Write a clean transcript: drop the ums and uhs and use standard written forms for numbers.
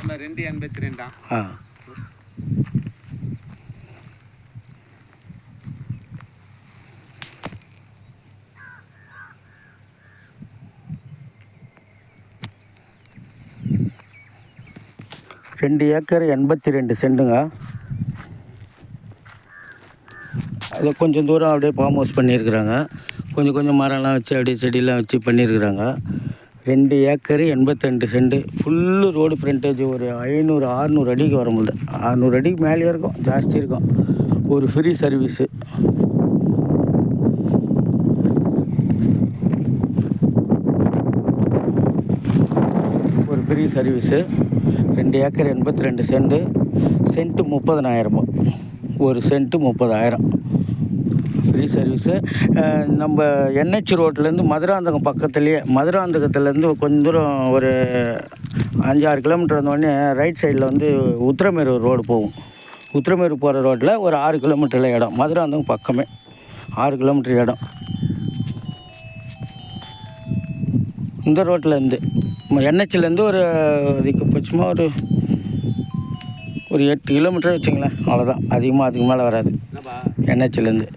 282 ஆ. ரெண்டு ஏக்கர் 82 சென்ட்டுங்க. அதில் கொஞ்சம் தூரம் அப்படியே ஃபார்ம் ஹவுஸ் பண்ணியிருக்கிறாங்க. கொஞ்சம் கொஞ்சம் மரம்லாம் வச்சு அப்படியே செடியெலாம் வச்சு பண்ணியிருக்கிறாங்க. 2 acre 82 cent full road frontage ஒரு 500-600 அடிக்கு வர முடியல. 600 அடிக்கு மேலேயே இருக்கும், ஜாஸ்தி இருக்கும். ஒரு ஃப்ரீ சர்வீஸு. ஒரு free service. 2 acre 82 cent. Cent 30,000. ஒரு சென்ட்டு 30,000. Free service. நம்ம NH ரோட்லேருந்து மதுராந்தகம் பக்கத்துலேயே, மதுராந்தகத்துலேருந்து கொஞ்சம் தூரம் ஒரு 5-6 கிலோமீட்டர் வந்தோடனே ரைட் சைடில் வந்து உத்திரமேரூர் ரோடு போகும். உத்திரமேரூர் போகிற ரோட்டில் ஒரு 6 கிலோமீட்டரில் இடம். மதுராந்தகம் பக்கமே 6 கிலோமீட்டர் இடம். இந்த ரோட்லேருந்து NHலேருந்து ஒரு அதிகபட்சமாக ஒரு 8 கிலோமீட்டர் வச்சுங்களேன். அவ்வளோதான், அதிகமாக அதுக்கு மேலே வராது NHலேருந்து.